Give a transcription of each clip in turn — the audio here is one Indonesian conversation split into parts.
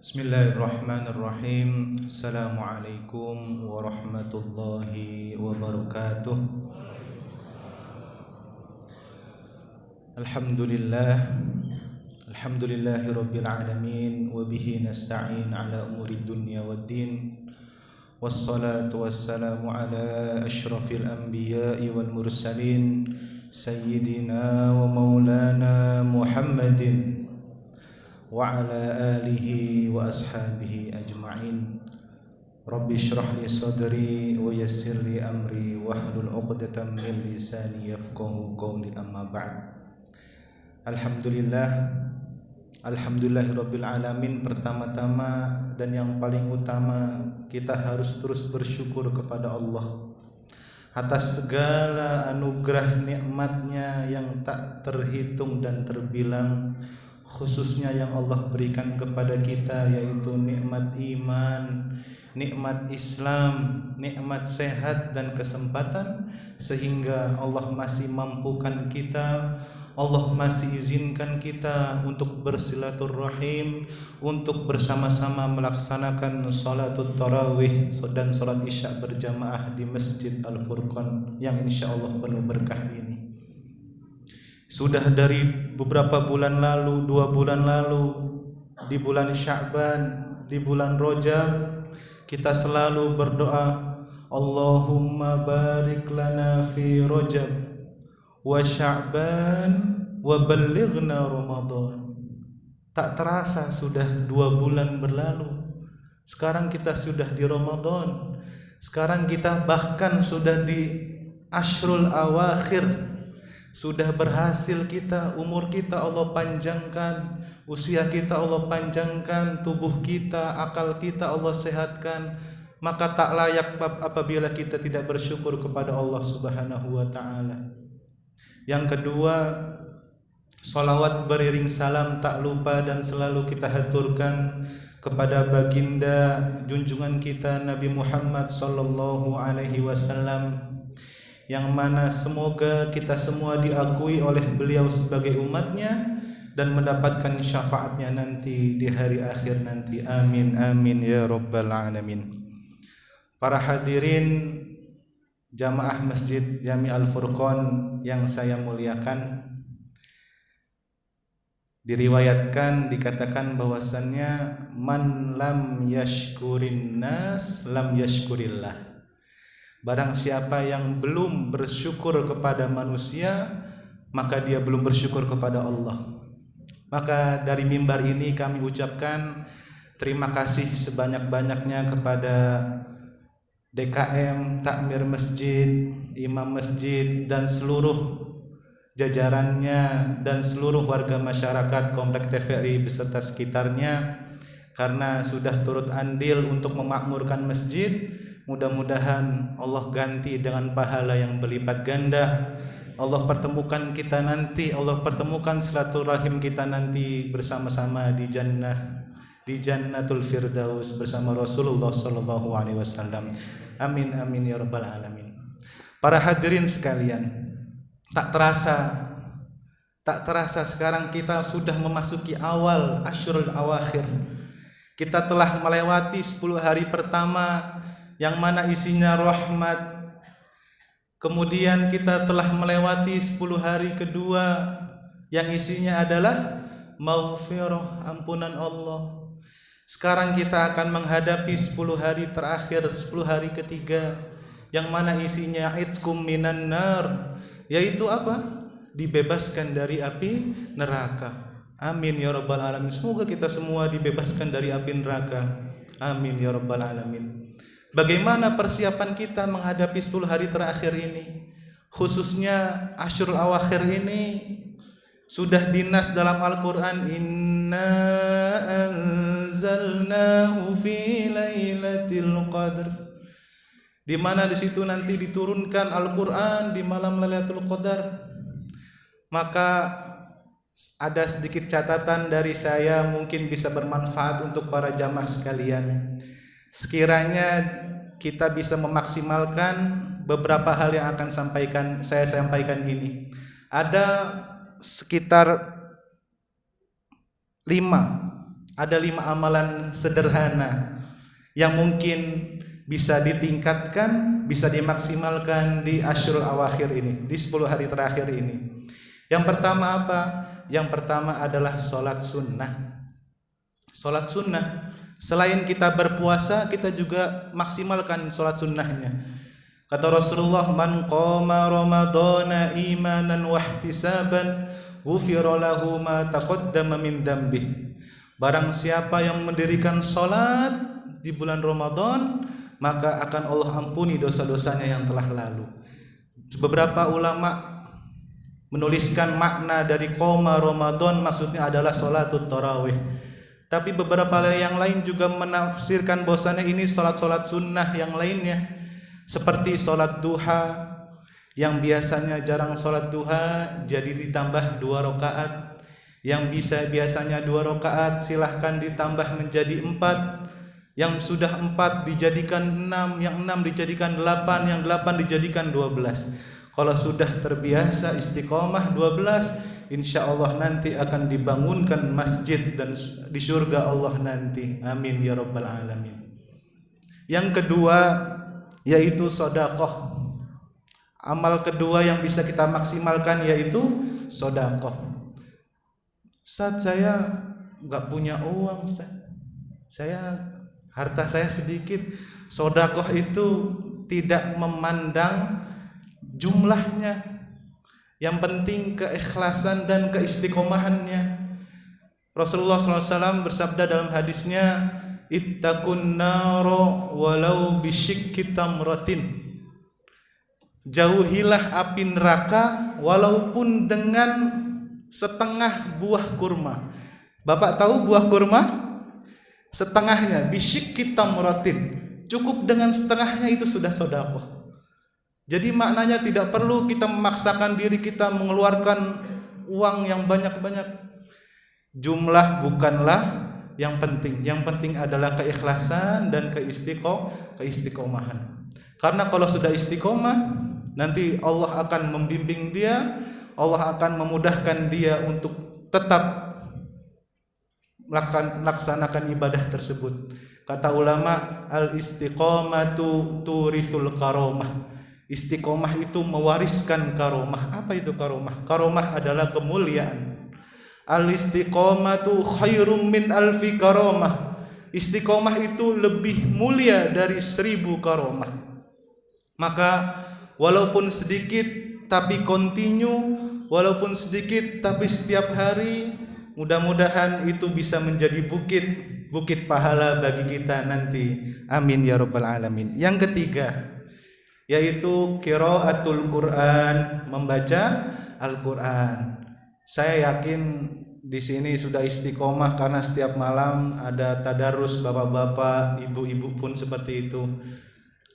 Bismillahirrahmanirrahim. Assalamualaikum warahmatullahi wabarakatuh. Alhamdulillahi rabbil alamin wa bihi nasta'in ala umurid dunya waddin. Wassalatu wassalamu ala asyrafil anbiya'i wal mursalin sayyidina wa maulana Muhammadin wa ala alihi wa ashabihi ajma'in. Rabbi shrah li sadri wa yassir li amri wahlul 'uqdatam min lisani yafqahu qawli. Amma ba'd. Alhamdulillahirabbil alamin. Pertama-tama dan yang paling utama, kita harus terus bersyukur kepada Allah atas segala anugerah nikmatnya yang tak terhitung dan terbilang, khususnya yang Allah berikan kepada kita, yaitu nikmat iman, nikmat Islam, nikmat sehat dan kesempatan, sehingga Allah masih mampukan kita, Allah masih izinkan kita untuk bersilaturahim, untuk bersama-sama melaksanakan salatul tarawih dan salat isya berjamaah di Masjid Al-Furqan yang insyaallah penuh berkah ini. Sudah dari beberapa bulan lalu, 2 bulan lalu, di bulan Sya'ban, di bulan Rajab, kita selalu berdoa, Allahumma barik lana fi Rajab wa Sya'ban wa ballighna Ramadan. Tak terasa sudah 2 bulan berlalu. Sekarang kita sudah di Ramadan. Sekarang kita bahkan sudah di Ashrul Awakhir. Sudah berhasil kita, umur kita Allah panjangkan, usia kita Allah panjangkan, tubuh kita, akal kita Allah sehatkan. Maka tak layak apabila kita tidak bersyukur kepada Allah Subhanahu wa ta'ala. Yang kedua, salawat beriring salam tak lupa dan selalu kita haturkan kepada baginda junjungan kita Nabi Muhammad sallallahu alaihi wasallam, yang mana semoga kita semua diakui oleh beliau sebagai umatnya dan mendapatkan syafaatnya nanti di hari akhir nanti. Amin amin ya rabbal alamin. Para hadirin jamaah Masjid Jami Al-Furqan yang saya muliakan, diriwayatkan, dikatakan bahwasannya man lam yashkurin nas lam yashkurillah. Barang siapa yang belum bersyukur kepada manusia, maka dia belum bersyukur kepada Allah. Maka dari mimbar ini kami ucapkan terima kasih sebanyak-banyaknya kepada DKM, takmir masjid, imam masjid, dan seluruh jajarannya, dan seluruh warga masyarakat Komplek TVRI beserta sekitarnya, karena sudah turut andil untuk memakmurkan masjid. Mudah-mudahan Allah ganti dengan pahala yang berlipat ganda. Allah pertemukan kita nanti, Allah pertemukan silaturahim kita nanti bersama-sama di jannah, di Jannatul Firdaus bersama Rasulullah sallallahu alaihi wasallam. Amin amin ya rabbal alamin. Para hadirin sekalian, tak terasa sekarang kita sudah memasuki awal Asyrul Awakhir. Kita telah melewati 10 hari pertama yang mana isinya rahmat. Kemudian kita telah melewati 10 hari kedua yang isinya adalah maghfirah, ampunan Allah. Sekarang kita akan menghadapi 10 hari terakhir, 10 hari ketiga, yang mana isinya itqum minan nar, yaitu apa? Dibebaskan dari api neraka. Amin ya rabbal alamin. Semoga kita semua dibebaskan dari api neraka. Amin ya rabbal alamin. Bagaimana persiapan kita menghadapi 10 hari terakhir ini, khususnya Asyrul Awakhir ini? Sudah dinas dalam Al-Quran, inna anzalnahu fi lailatul qadr, di mana di situ nanti diturunkan Al-Quran di malam Lailatul Qadar. Maka ada sedikit catatan dari saya, mungkin bisa bermanfaat untuk para jamaah sekalian. Sekiranya kita bisa memaksimalkan beberapa hal yang akan saya sampaikan ini. Ada sekitar 5 Ada 5 amalan sederhana yang mungkin bisa ditingkatkan, bisa dimaksimalkan di Asyrul Awakhir ini, di 10 hari terakhir ini. Yang pertama apa? Yang pertama adalah sholat sunnah. Sholat sunnah. Selain kita berpuasa, kita juga maksimalkan sholat sunnahnya. Kata Rasulullah, man qama ramadhana imanan wahtisaban ghufira lahu ma taqaddama min dzambihi. Barang siapa yang mendirikan sholat di bulan Ramadan, maka akan Allah ampuni dosa-dosanya yang telah lalu. Beberapa ulama menuliskan makna dari qoma Ramadan maksudnya adalah sholatut tarawih. Tapi beberapa yang lain juga menafsirkan bahwasannya ini sholat-sholat sunnah yang lainnya, seperti sholat duha yang biasanya jarang sholat duha jadi ditambah 2 rakaat. Yang biasanya 2 rakaat silahkan ditambah menjadi 4. Yang sudah 4 dijadikan 6, yang 6 dijadikan 8, yang 8 dijadikan 12. Kalau sudah terbiasa istiqomah 12, insya Allah nanti akan dibangunkan masjid dan di surga Allah nanti. Amin ya rabbal alamin. Yang kedua yaitu sedekah. Amal kedua yang bisa kita maksimalkan yaitu sedekah. Ustaz, saya nggak punya uang, Ustaz. Harta saya sedikit. Sedekah itu tidak memandang jumlahnya. Yang penting keikhlasan dan keistiqomahannya. Rasulullah SAW bersabda dalam hadisnya, ittaqun naro walau bisyikki tamratin. Jauhilah api neraka walaupun dengan setengah buah kurma. Bapak tahu buah kurma? Setengahnya, bisyikki tamratin. Cukup dengan setengahnya itu sudah sedekah. Jadi maknanya tidak perlu kita memaksakan diri kita mengeluarkan uang yang banyak-banyak. Jumlah bukanlah yang penting. Yang penting adalah keikhlasan dan keistiqomahan. Karena kalau sudah istiqomah, nanti Allah akan membimbing dia, Allah akan memudahkan dia untuk tetap melaksanakan ibadah tersebut. Kata ulama, al-istiqomatu turithul karomah. Istiqomah itu mewariskan karomah. Apa itu karomah? Karomah adalah kemuliaan. Al-istiqomatu khairum min alfi karomah. Istiqomah itu lebih mulia dari 1000 karomah. Maka walaupun sedikit tapi continue, walaupun sedikit tapi setiap hari, mudah-mudahan itu bisa menjadi bukit pahala bagi kita nanti. Amin ya rabbal alamin. Yang ketiga yaitu qiraatul Quran, membaca Al-Quran. Saya yakin di sini sudah istiqomah karena setiap malam ada tadarus, bapak-bapak, ibu-ibu pun seperti itu.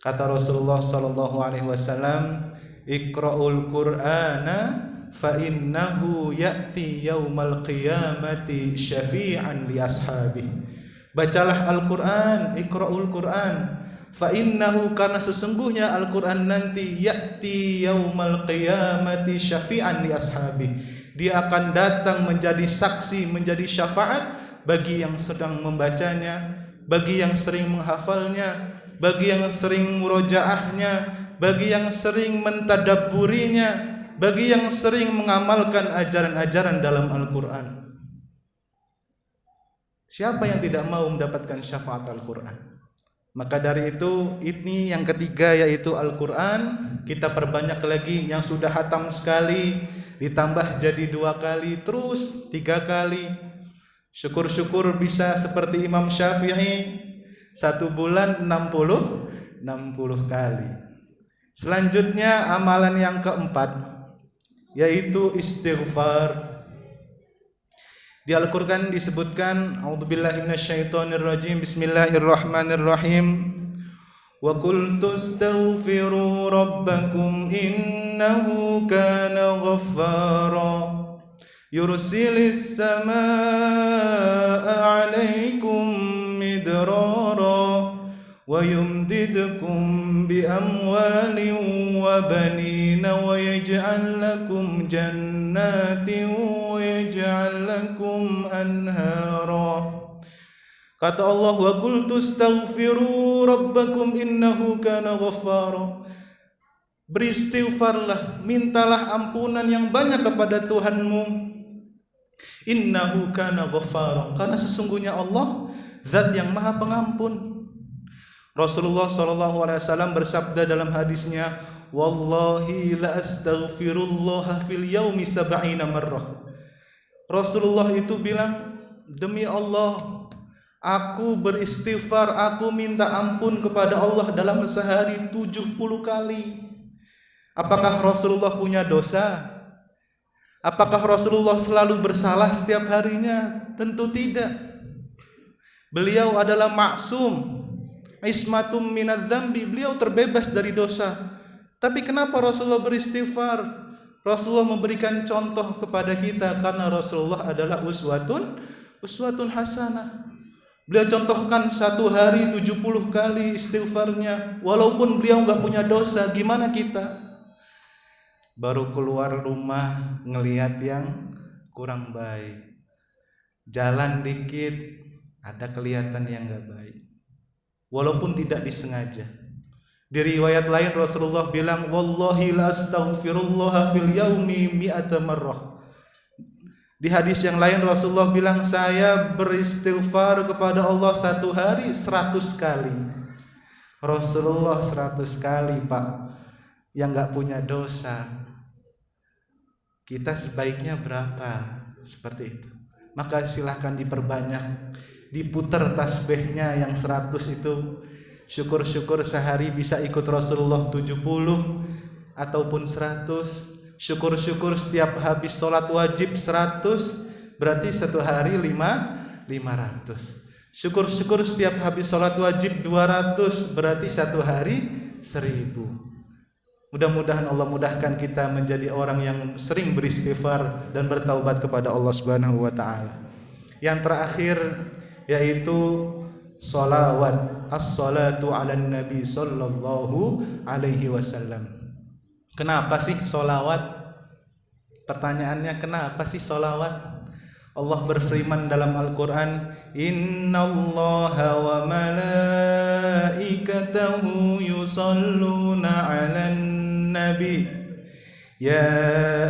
Kata Rasulullah sallallahu alaihi wasallam, iqra'ul Qur'ana fa innahu ya'ti yaumal qiyamati syafi'an li ashabihi. Bacalah Al-Qur'an, iqra'ul Qur'an, fa innahu, karena sesungguhnya Al-Qur'an nanti ya'ti yaumal qiyamati syafi'an li ashabihi. Dia akan datang menjadi saksi, menjadi syafaat bagi yang sedang membacanya, bagi yang sering menghafalnya, bagi yang sering murojaahnya, bagi yang sering mentadabburinya, bagi yang sering mengamalkan ajaran-ajaran dalam Al-Quran. Siapa yang tidak mau mendapatkan syafaat Al-Quran? Maka dari itu, ini yang ketiga yaitu Al-Quran. Kita perbanyak lagi, yang sudah hatam sekali ditambah jadi 2 kali, terus 3 kali. Syukur-syukur bisa seperti Imam Syafi'i, 1 bulan 60 kali. Selanjutnya amalan yang keempat yaitu istighfar. Di Al-Qur'an disebutkan, a'udzubillahi minasyaitonirrajim, bismillahirrahmanirrahim. Wa qul tastaghfiru rabbakum innahu kana ghaffara yursilis samaa'a 'alaikum midrara wa yumdidkum bi amwalin wa banina wa yaj'al lakum jannatin wa yaj'al lakum anhara. Kata Allah, wa qultu astaghfiru rabbakum innahu kana ghaffara. Beristighfarlah, mintalah ampunan yang banyak kepada Tuhanmu. Innahu kana ghaffara, karena sesungguhnya Allah zat yang maha pengampun. Rasulullah SAW bersabda dalam hadisnya, wallahi la astaghfirullah fil yaumi 70 marrah. Rasulullah itu bilang, demi Allah, aku beristighfar, aku minta ampun kepada Allah dalam sehari 70 kali. Apakah Rasulullah punya dosa? Apakah Rasulullah selalu bersalah setiap harinya? Tentu tidak. Beliau adalah maksum, ismatum minadz-dzambi, beliau terbebas dari dosa. Tapi kenapa Rasulullah beristighfar? Rasulullah memberikan contoh kepada kita karena Rasulullah adalah uswatun hasanah. Beliau contohkan satu hari 70 kali istighfarnya, walaupun beliau enggak punya dosa. Gimana kita? Baru keluar rumah ngelihat yang kurang baik, jalan dikit ada kelihatan yang enggak baik, walaupun tidak disengaja. Di riwayat lain Rasulullah bilang, wallahi la astaghfirullah fil yaumi 100 marrah. Di hadis yang lain Rasulullah bilang, saya beristighfar kepada Allah satu hari 100 kali. Rasulullah 100 kali, Pak, yang gak punya dosa. Kita sebaiknya berapa? Seperti itu. Maka silahkan diperbanyak, diputar tasbihnya yang 100 itu. Syukur-syukur sehari bisa ikut Rasulullah 70 ataupun 100. Syukur-syukur setiap habis sholat wajib 100, berarti satu hari 500. Syukur-syukur setiap habis sholat wajib 200, berarti satu hari 1000. Mudah-mudahan Allah mudahkan kita menjadi orang yang sering beristighfar dan bertaubat kepada Allah Subhanahu wa taala. Yang terakhir yaitu salawat, as-salatu ala nabi sallallahu alaihi wasallam. Kenapa sih salawat? Pertanyaannya, kenapa sih salawat? Allah berfirman dalam Al-Quran, innallaha wa malaikatahu yusalluna ala nabi ya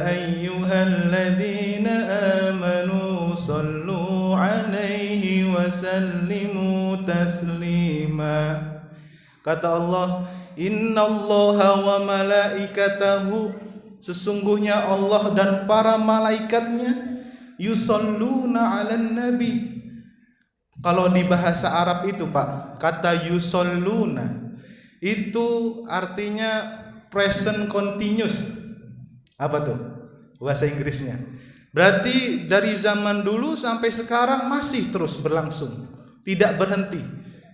ayyuhalladzina amanu sallu alaihi wa sallimu taslima. Kata Allah, innallaha wa malaikatahu, sesungguhnya Allah dan para malaikatnya, yusalluna 'alan nabi. Kalau di bahasa Arab itu, Pak, kata yusalluna itu artinya present continuous. Apa tuh bahasa Inggrisnya? Berarti dari zaman dulu sampai sekarang masih terus berlangsung, tidak berhenti.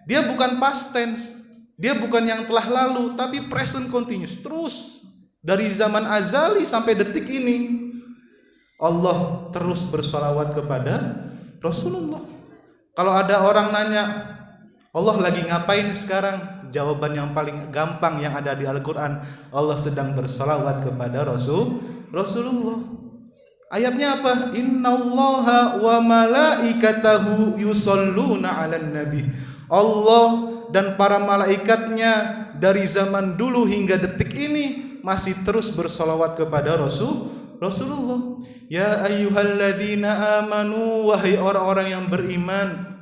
Dia bukan past tense, dia bukan yang telah lalu, tapi present continuous, terus dari zaman azali sampai detik ini. Allah terus bersolawat kepada Rasulullah. Kalau ada orang nanya, Allah lagi ngapain sekarang? Jawaban yang paling gampang yang ada di Al-Quran, Allah sedang bersolawat kepada Rasulullah. Ayatnya apa? Innallaha wa malaikatahu yusalluna 'alan nabi. Allah dan para malaikatnya dari zaman dulu hingga detik ini masih terus bersolawat kepada Rasulullah. Ya ayyuhalladzina amanu, wahai orang-orang yang beriman,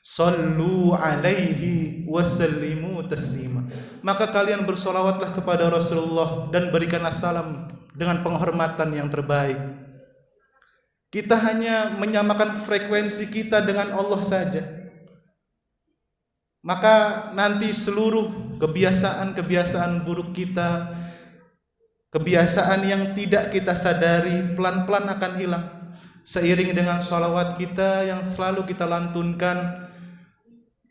sallu alaihi wasallimu taslima. Maka kalian bersolawatlah kepada Rasulullah dan berikanlah salam dengan penghormatan yang terbaik. Kita hanya menyamakan frekuensi kita dengan Allah saja, maka nanti seluruh kebiasaan-kebiasaan buruk kita, kebiasaan yang tidak kita sadari, pelan-pelan akan hilang seiring dengan sholawat kita yang selalu kita lantunkan.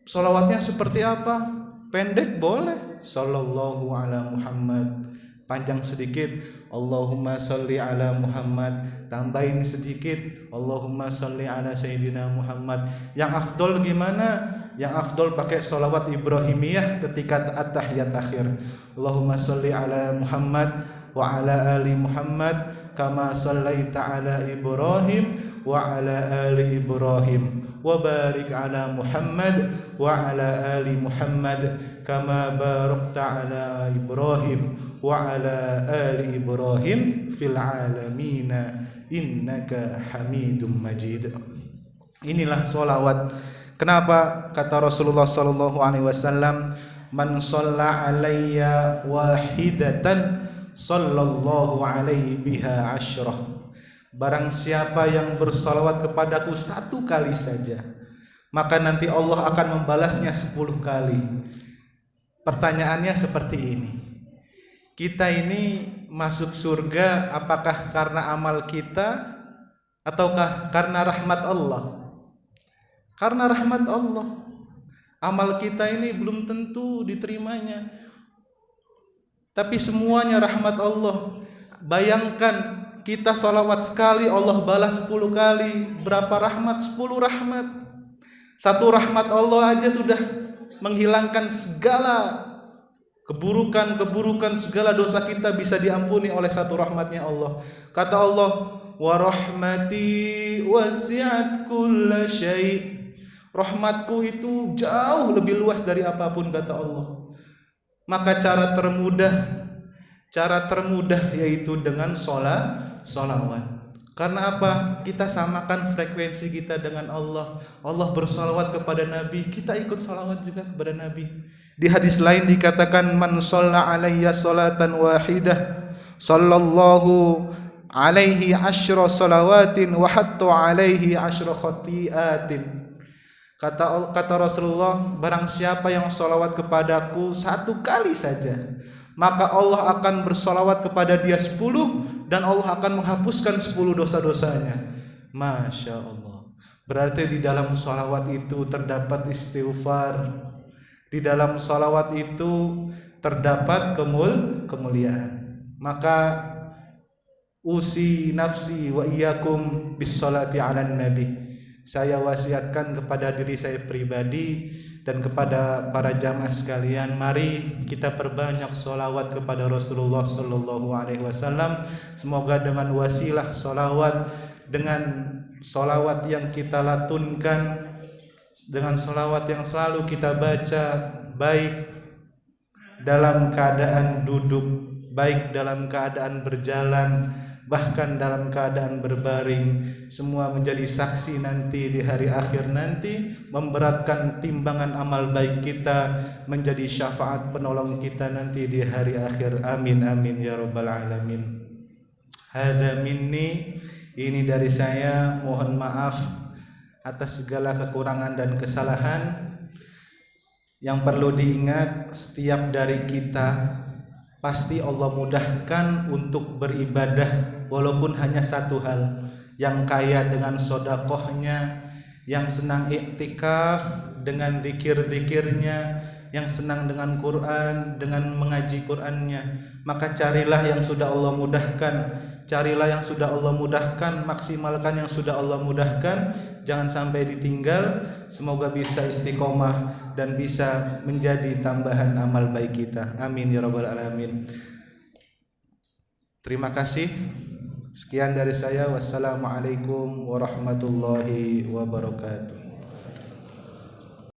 Sholawatnya seperti apa? Pendek boleh, sallallahu ala Muhammad. Panjang sedikit, Allahumma salli ala Muhammad. Tambahin sedikit, Allahumma salli ala Sayyidina Muhammad. Yang afdol gimana? Yang afdol pakai sholawat Ibrahimiyah ketika at-tahiyat akhir. Allahumma salli ala Muhammad wa ala ali Muhammad kama sallaita ala Ibrahim wa ala ali Ibrahim wa barik ala Muhammad wa ala ali Muhammad kama barakta ala Ibrahim wa ala ali Ibrahim fil alamin innaka Hamidum Majid. Inilah sholawat. Kenapa kata Rasulullah sallallahu alaihi wasallam, man shalla alayya wahidatan sallallahu alaihi biha asyrah. Barang siapa yang bersalawat kepadaku satu kali saja, maka nanti Allah akan membalasnya 10 kali. Pertanyaannya seperti ini, kita ini masuk surga apakah karena amal kita ataukah karena rahmat Allah? Karena rahmat Allah. Amal kita ini belum tentu diterimanya, tapi semuanya rahmat Allah. Bayangkan kita salawat sekali Allah balas 10 kali. Berapa rahmat? 10 rahmat. Satu rahmat Allah aja sudah menghilangkan segala keburukan, segala dosa kita bisa diampuni oleh satu rahmatnya Allah. Kata Allah, wa rahmati wasi'at kulla syai'. Rahmatku itu jauh lebih luas dari apapun, kata Allah. Maka cara termudah yaitu dengan sholawat. Karena apa? Kita samakan frekuensi kita dengan Allah. Allah bersalawat kepada Nabi, kita ikut salawat juga kepada Nabi. Di hadis lain dikatakan, man shalla alayya salatan wahidah sallallahu alaihi asyra salawatin wa hatta alaihi asyra khati'atin. Kata Rasulullah, barang siapa yang salawat kepadaku satu kali saja, maka Allah akan bersalawat kepada dia 10 dan Allah akan menghapuskan 10 dosa-dosanya. Masya Allah. Berarti di dalam salawat itu terdapat istighfar. Di dalam salawat itu terdapat kemuliaan. Maka usi nafsi wa iyyakum bis salati ala nabi. Saya wasiatkan kepada diri saya pribadi dan kepada para jamaah sekalian, mari kita perbanyak sholawat kepada Rasulullah sallallahu alaihi wasallam. Semoga dengan wasilah sholawat, dengan sholawat yang kita latunkan, dengan sholawat yang selalu kita baca, baik dalam keadaan duduk, baik dalam keadaan berjalan, bahkan dalam keadaan berbaring, semua menjadi saksi nanti di hari akhir nanti, memberatkan timbangan amal baik kita, menjadi syafaat penolong kita nanti di hari akhir. Amin amin ya rabbal alamin. Hadza minni, ini dari saya. Mohon maaf atas segala kekurangan dan kesalahan. Yang perlu diingat, setiap dari kita pasti Allah mudahkan untuk beribadah, walaupun hanya satu hal. Yang kaya dengan sodakohnya, yang senang iktikaf dengan zikir-zikirnya, yang senang dengan Quran, dengan mengaji Qurannya. Maka carilah yang sudah Allah mudahkan. Carilah yang sudah Allah mudahkan, maksimalkan yang sudah Allah mudahkan, jangan sampai ditinggal. Semoga bisa istiqomah dan bisa menjadi tambahan amal baik kita. Amin ya rabbal alamin. Terima kasih. Sekian dari saya. Wassalamualaikum warahmatullahi wabarakatuh.